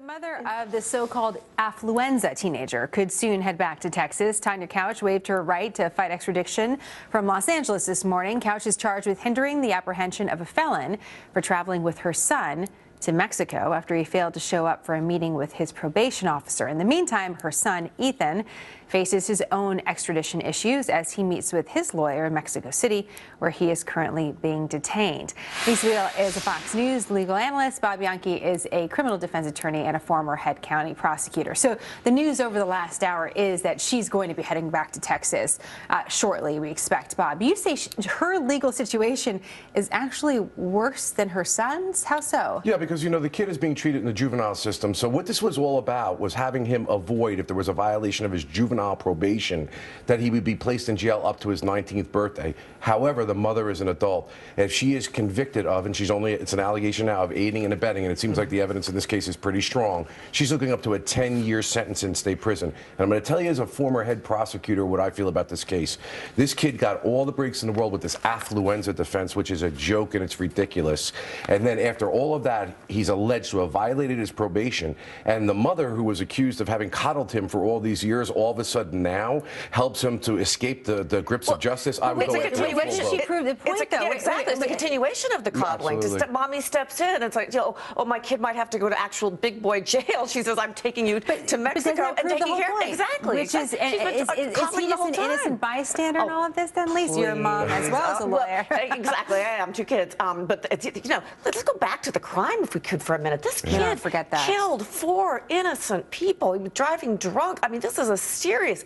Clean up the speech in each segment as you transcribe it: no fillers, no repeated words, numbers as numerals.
Mother of the so-called Affluenza teenager could soon head back to Texas. Tanya Couch waived her right to fight extradition from Los Angeles this morning. Couch is charged with hindering the apprehension of a felon for traveling with her son to Mexico after he failed to show up for a meeting with his probation officer. In the meantime, her son, Ethan, faces his own extradition issues as he meets with his lawyer in Mexico City, where he is currently being detained. Lisa Wheel is a Fox News legal analyst. Bob Bianchi is a criminal defense attorney and a former head county prosecutor. So the news over the last hour is that she's going to be heading back to Texas shortly, we expect. Bob, you say her legal situation is actually worse than her son's? How so? Yeah, because, you know, the kid is being treated in the juvenile system. So what this was all about was having him avoid, if there was a violation of his juvenile probation, that he would be placed in jail up to his 19th birthday. However, the mother is an adult. If she is convicted of, and it's an allegation now of aiding and abetting, and it seems like the evidence in this case is pretty strong, she's looking up to a 10-year sentence in state prison. And I'm going to tell you as a former head prosecutor what I feel about this case. This kid got all the breaks in the world with this Affluenza defense, which is a joke and it's ridiculous. And then after all of that, he's alleged to have violated his probation. And the mother, who was accused of having coddled him for all these years, all of a sudden now helps him to escape the grips of justice. I would go after she proved the point, though. Exactly. It's the continuation of the coddling. Mommy steps in. It's like, oh, my kid might have to go to actual big boy jail. She says, I'm taking you to Mexico and taking care of it. Exactly. Which is he just an innocent bystander in all of this, then, Lisa? You're a mom as well as a lawyer. Exactly. I am, 2 kids. But, let's go back to the crime if we could for a minute. This kid killed 4 innocent people. He was driving drunk. I mean, this is a serious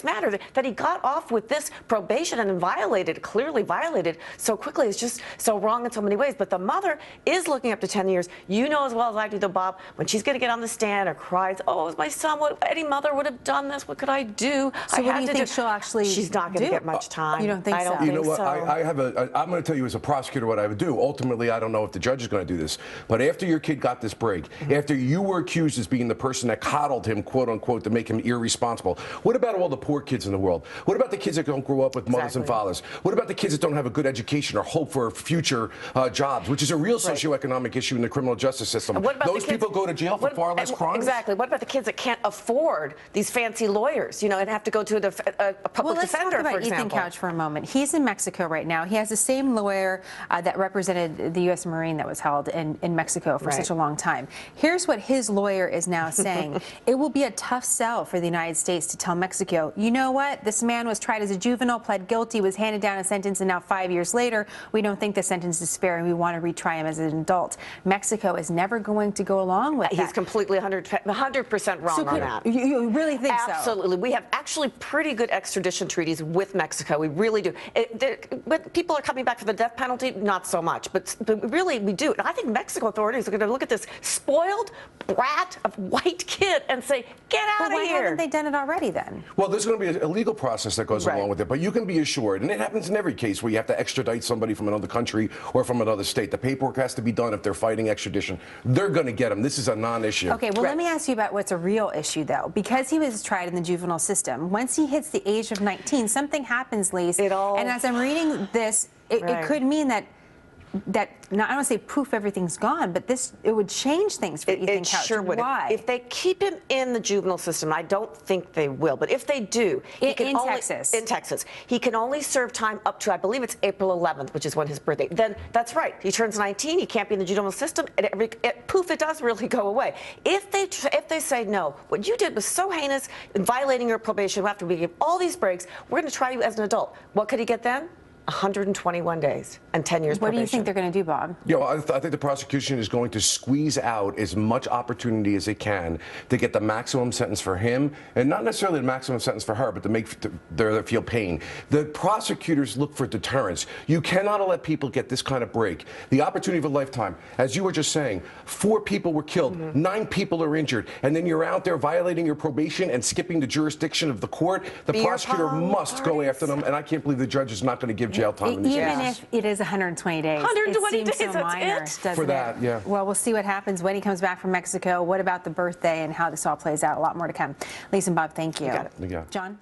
matter that he got off with this probation and clearly violated so quickly. It's just so wrong in so many ways. But the mother is looking up to 10 years. You know as well as I do, though, Bob, when she's going to get on the stand or cries, oh, it was my son. Any mother would have done this. What could I do? So what do you think she'll actually do? She's not going to get much time. You don't think so? I don't think you know what? So. I'm going to tell you as a prosecutor what I would do. Ultimately, I don't know if the judge is going to do this. But after your kid got this break, after you were accused as being the person that coddled him, quote unquote, to make him irresponsible, what about all the poor kids in the world? What about the kids that don't grow up with mothers and fathers? What about the kids that don't have a good education or hope for future jobs, which is a real socioeconomic issue in the criminal justice system? Those people go to jail for far less crimes. Exactly. What about the kids that can't afford these fancy lawyers, and have to go to a public defender, for example? Let's talk about Ethan Couch for a moment. He's in Mexico right now. He has the same lawyer that represented the U.S. Marine that was held in Mexico for such a long time. Here's what his lawyer is now saying. It will be a tough sell for the United States to tell Mexico, you know what? This man was tried as a juvenile, pled guilty, was handed down a sentence, and now 5 years later, we don't think the sentence is fair, and we want to retry him as an adult. Mexico is never going to go along with that. He's completely 100% wrong on that. You really think so? Absolutely. We have actually pretty good extradition treaties with Mexico. We really do. But people are coming back for the death penalty, not so much. But really, we do. And I think Mexico authorities are going to look at this spoiled brat of white kid and say, get out of here. Why haven't they done it already then? Well, there's going to be a legal process that goes along with it, but you can be assured, and it happens in every case where you have to extradite somebody from another country or from another state. The paperwork has to be done if they're fighting extradition. They're going to get them. This is a non-issue. Okay, well, let me ask you about what's a real issue, though. Because he was tried in the juvenile system, once he hits the age of 19, something happens, Lise. And as I'm reading this, it could mean that now, I don't want to say poof, everything's gone, but it would change things for Ethan Couch. Sure would. Why? If they keep him in the juvenile system, I don't think they will, but if they do, in Texas, he can only serve time up to, I believe it's April 11th, which is when his birthday. Then that's right. He turns 19. He can't be in the juvenile system. And poof, it does really go away. If they say no, what you did was so heinous, violating your probation. After we give all these breaks, we're going to try you as an adult. What could he get then? 121 days and 10 years What probation. do you think they're going to do, Bob? I think the prosecution is going to squeeze out as much opportunity as it can to get the maximum sentence for him, and not necessarily the maximum sentence for her, but to make them feel pain. The prosecutors look for deterrence. You cannot let people get this kind of break. The opportunity of a lifetime. As you were just saying, 4 people were killed, 9 people are injured, and then you're out there violating your probation and skipping the jurisdiction of the court. The prosecutor must go after them, and I can't believe the judge is not going to give jail time in this case. Even if it is 120 days. 120 it seems days, so minor, doesn't for that, it? yeah. Well, we'll see what happens when he comes back from Mexico. What about the birthday and how this all plays out? A lot more to come. Lisa and Bob, thank you. You got it. John?